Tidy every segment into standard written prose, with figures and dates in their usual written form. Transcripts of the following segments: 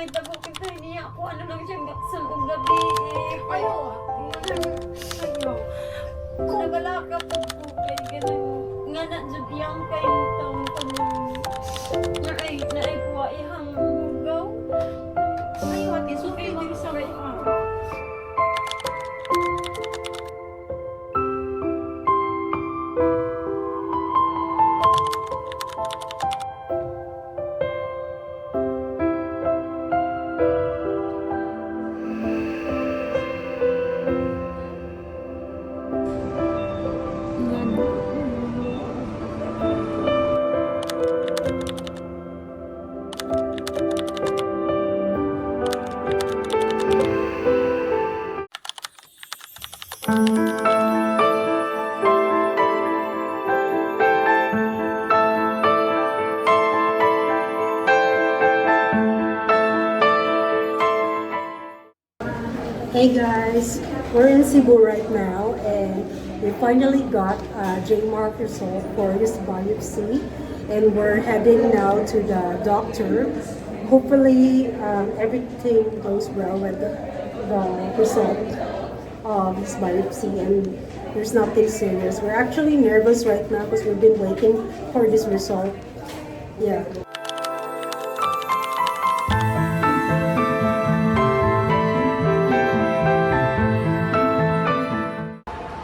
may tabo kita niya ako ano lang siya gaksam og gabi eh. Ayo. Ayo. Nagalaka po ko kay ganun. Nga na jud iyang kayong taong kanang na ay kuha ihang hugaw. Ayo ate, suki diri sa Hey guys, we're in Cebu right now and we finally got J Mark result for his biopsy and we're heading now to the doctor. Hopefully everything goes well with the result of his biopsy and there's nothing serious. We're actually nervous right now because we've been waiting for this result. Yeah.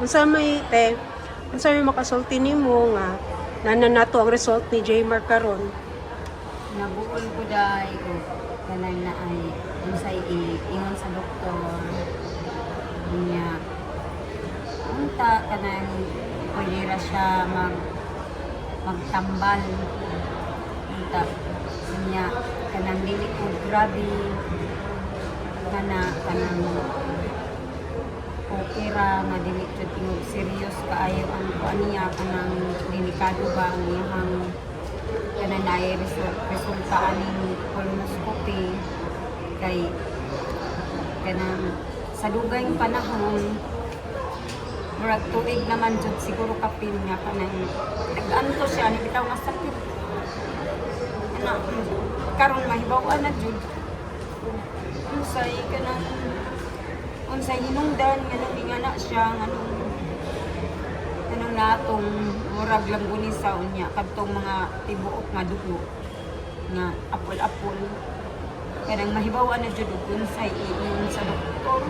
Unsa may te, unsa may makasulti nimo nga nananato ang result ni J Mark karon? Nabuol ko dahil ko kanang na ay unsay ingon sa doktor niya unta kanang pwede ra siya magtambal unta niya kanang dili ko grabe kanang okay ra nga dili jud tingog serious kaayo ang kuan niya kanang delikado ba ang iyang kanang naay resulta aning colonoscopy kay kanang sa dugay panahon murag tuig naman jud siguro kapin nga kanang nag-anto siya ni bitaw nga sakit ana karon mahibaw-an na jud unsay kanang unsay hinungdan nga nangingana siya nganong natong murag lang guni sa unya kadtong mga tibuok nga dugo nga apol-apol kanang mahibaw-an na jud ug unsay ingon sa doktor.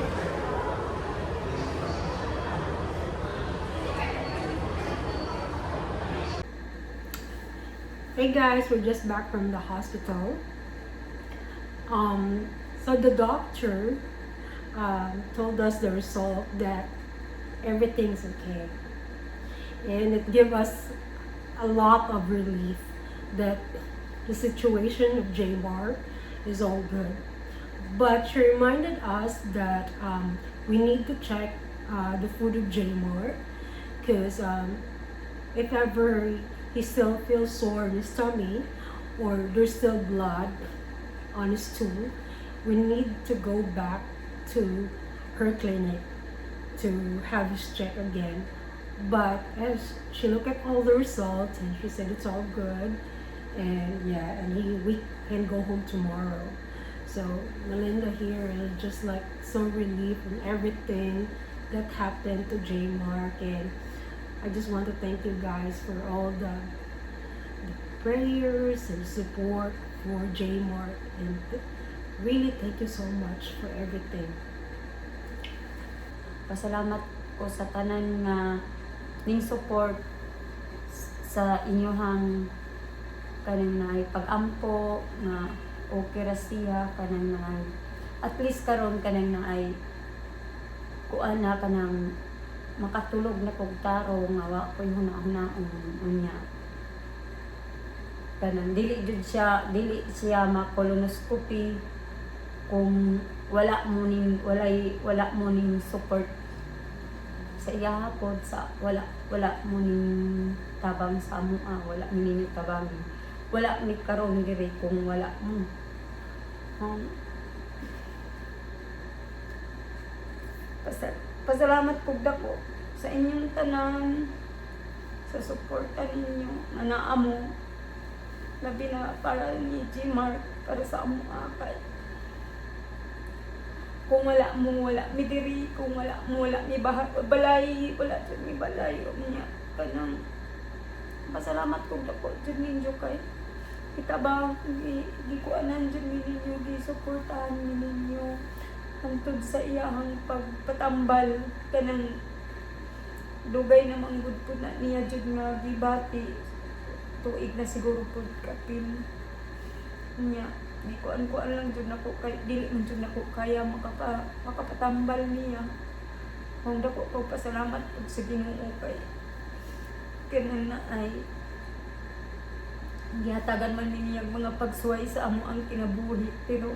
Hey guys, we're just back from the hospital. So the doctor told us the result that everything's okay. And it gave us a lot of relief that the situation of J Mark is all good. But she reminded us that we need to check the food of J Mark because if ever he still feels sore in his tummy or there's still blood on his stool, we need to go back to her clinic to have his check again. But as she looked at all the results and she said it's all good and yeah, and we can go home tomorrow. So Melinda here is just like so relieved from everything that happened to J Mark, and I just want to thank you guys for all the prayers and support for J Mark, and really thank you so much for everything. Pasalamat ko sa tanan nga ning support sa inyohang kanang naay pag-ampo nga okay ra siya kanang naay at least karon kanang naay kuan na kanang makatulog na kog taro nga wa koy hunahunahon unya kanang dili siya ma-colonoscopy kung wala mo ning support sa iya pod sa wala mo ning tabang sa amo wala mo ning tabang wala ni karon diri kung wala mo pasalamat pug dako sa inyong tanan sa suporta ninyo nga naa mo labi na para ni J Mark para sa amo kay kung wala mo wala mi diri, kung wala mo wala mi balay, wala jud mi balay niya kanang pasalamat ko dako jud ninyo kay kita ba di ko anan jud mi ninyo di suportahan mi ninyo hangtod sa iyahang pagpatambal kanang dugay na manggod po na niya jud nga gibati tuig na siguro po kapil niya di ko lang jud nako kay dili man jud nako kaya makapatambal niya kung dako ko pasalamat pud sa Ginoo kay kanang na ay gihatagan man niya mga pagsuway sa amo ang kinabuhi pero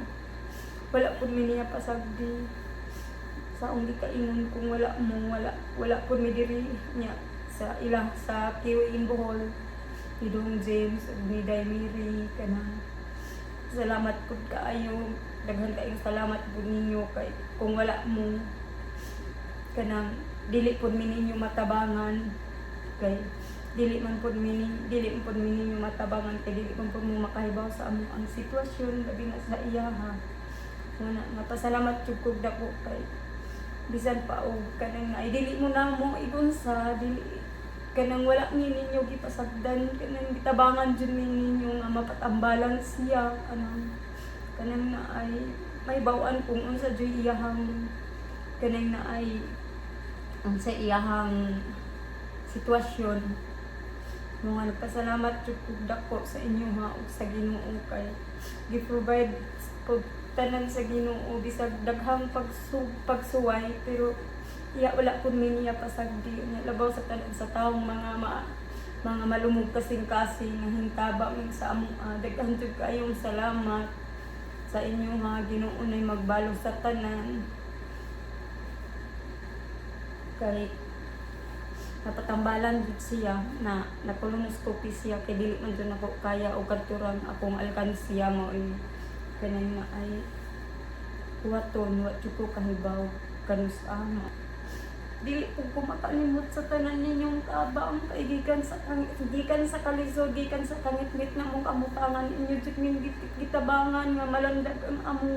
wala pud mi niya pasagdi sa ong gikaingon kung wala pud mi diri niya sa ilang sa Kiwi in Bohol ni Dong James ni Daimiri kanang salamat pud kaayo daghan kaayong salamat pud ninyo kay kung wala mo kanang dili pud mi ninyo matabangan kay dili man pud mi ninyo matabangan kay dili man pud mo makahibaw sa amo ang sitwasyon labi na sa iyaha nga pasalamat jud kog dako kay bisan pa og kanang ay dili mo na mo igunsa dili kanang wala mi ninyo gipasagdan kanang gitabangan jud mi ninyo nga mapatambalan siya kanang na ay may bawaan kung unsa jud iyahang kanang na ay unsa iyahang sitwasyon mga nagpasalamat jud kog dako sa inyo ha ug sa Ginoo kay gi-provide pag tanan sa Ginoo bisag daghang pagsuway pero iya wala pud mi niya pasagdi nya labaw sa tanan sa taong mga malumog kasing-kasing nga hintabang sa among daghan jud kayong salamat sa inyo ha Ginoo nay magbalo sa tanan kay napatambalan jud siya na nakolonoscopy siya kay dili man jud nako kaya og kadturan akong alkansiya mo kanang na ay waton wa jud ko kahibaw kanus ama dili ko makalimot sa tanan ninyong kaabang kay gikan sa kalisod gikan sa kangit-ngit na mong kamutangan inyo jud ning gitabangan nga malandag ang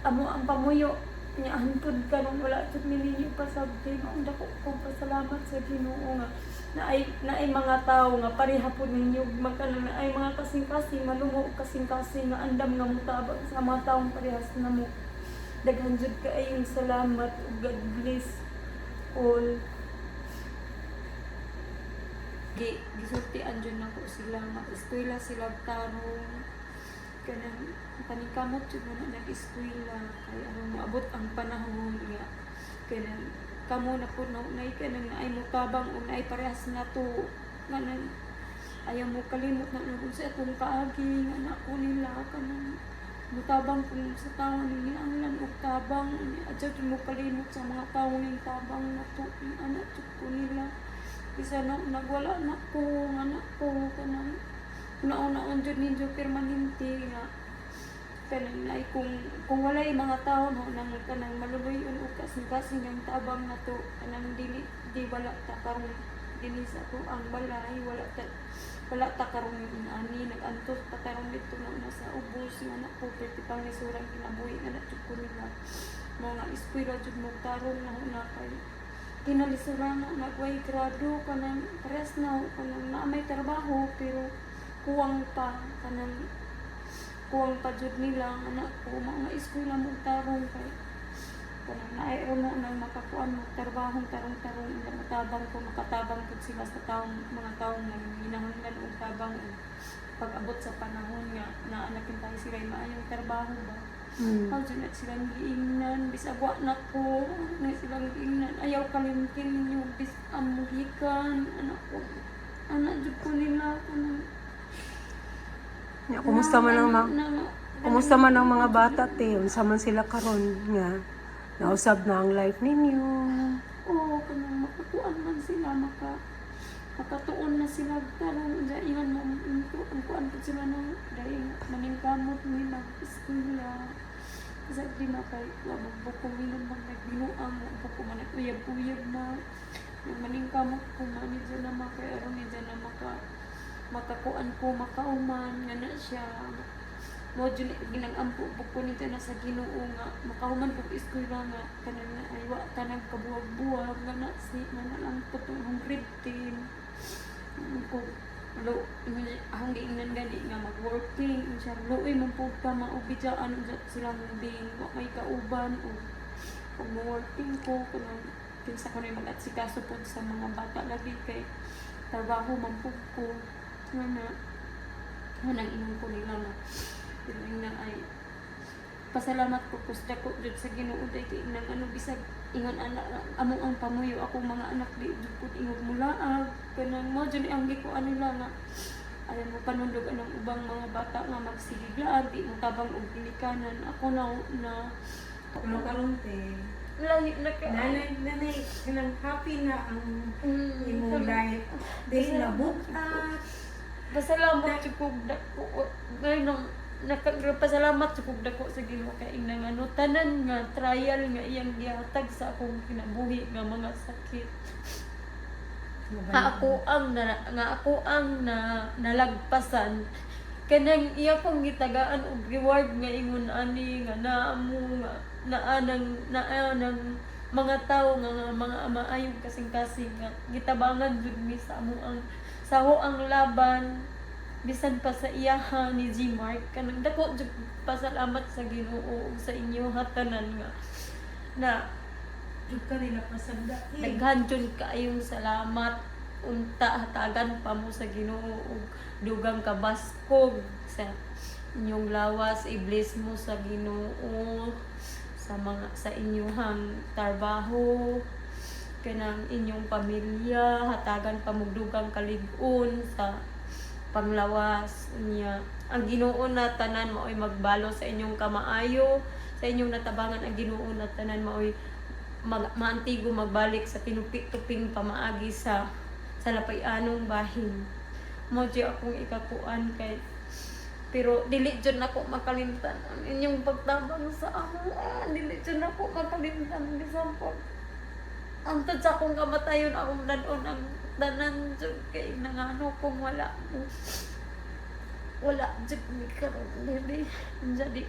amo ang pamuyo nya hantod ka nung wala jud mi ninyo pasabti ang dako ko pasalamat sa Ginoo nga na ay mga tawo nga pareha pud ninyo magkanang na ay mga kasing-kasing malumo kasing-kasing nga andam nga mutabang sa mga taong parehas na mo daghan jud kaayong salamat ug God bless all gisultian jud nako sila nga eskwela sila tarong kanang panikamot jud mo na nag-eskwela kay aron maabot ang panahon nga kanang kamo na pud nay kanang ay mutabang o nay parehas na to kanang ayaw mo kalimot na kung sa atong kaagi nga nako nila kanang mutabang kung sa tawo nila ang lang og tabang adto mo kalimot sa mga tawo ning tabang na to anak jud ko nila bisa no nagwala na ko nga nako kanang una-una jud ninyo permanente nga kanang nay kung walay mga tawo no nang kanang maluloy-on og kasing-kasing ang tabang na to kanang di wala ta karon dinhi sa to ang balay wala ta karon ani nagantos pa karon dito na sa ubos nga nako pwede pang isurang kinabuhi nga natud ko nila mga eskwela jud mo tarong na kay kinalisuran na nagway grado kanang pares na kanang na may trabaho pero kuwang pa jud nila anak ko mga eskwela mo tarong kay kanang naay mo nang makakuan mo trabaho tarong ina matabang ko makatabang pud sila sa mga taong hinahanglan og tabang pag-abot sa panahon nga naanakin tayo sila maayong trabaho ba how jud na silang giingnan bisag wa na ko na silang giingnan ayaw kalimtin ninyo bis amuhikan anak jud ko nila kanang Kumusta man ang mga bata te, unsa man sila karon nga nausab na ang life ninyo. Oo, kanang makakuan man sila makatuon na sila karon daihan mo into ang kuan pud sila no dai maningkamot ni mag-eskwela. Sa di na kay wa magbukong minon mag nagbinuang buko man uyab-uyab na maningkamot ko man dyan na makay aron dyan na makakuan ko makauman nga na siya mo jud ginag-ampo ko nito na sa Ginoo nga makahuman ko eskwela nga kanang na ay wa ka nagkabuwag-buwag nga na si na lang to tong grade 10 ko lo ang giingnan gani nga mag-working insya loy man pud ka maubidaan silang ding wa may kauban o kung working ko kanang kinsa ko na mag-atsikaso pud sa mga bata lagi kay trabaho man pud ko nga nang ingon ko nila na piling na ay pasalamat ko kusda ko jud sa Ginoo day kay nang ano bisag ingon anak amo ang pamuyo ako mga anak di jud pud ingog mulaag kanang mo jud ang giko nila nga alam mo panundog anang ubang mga bata nga magsigiglaan di mo tabang og ginikanan ako na Karon te. lahi na ka Nanay, kanang happy na ang imong life. Dahil nabukat. pasalamat jud ko dako ngayon pasalamat jud ko dako sa Ginoo kay nang ano tanan nga trial nga iyang gihatag sa akong kinabuhi nga mga sakit ako ang nalagpasan kanang iya kong gitagaan og reward nga ingon ani nga naamo nga naanang mga tao nga mga maayong kasing-kasing nga gitabangan jud mi sa amo ang saho ang laban bisan pa sa iyaha ni G Mark kanang dako jud pasalamat sa Ginoo ug sa inyo hatanan nga na Jud ka nila pasagda. daghan jud kaayong salamat unta hatagan pa mo sa Ginoo ug dugang kabaskog sa inyong lawas i-bless mo sa Ginoo sa inyong trabaho kanang inyong pamilya hatagan pa mo dugang kalig-on sa panglawas niya ang Ginoo na tanan maoy magbalo sa inyong kamaayo sa inyong natabangan ang Ginoo na tanan maoy maantigo magbalik sa tinupik-tuping pamaagi sa lapayanong bahin mo di akong ikakuan kay pero dili jud nako makalimtan ang inyong pagtabang sa amo dili jud nako makalimtan bisan po ang tad sa akong kamatayon akong danon ang tanan jud kay nangano kung wala jud mi karon dili jadi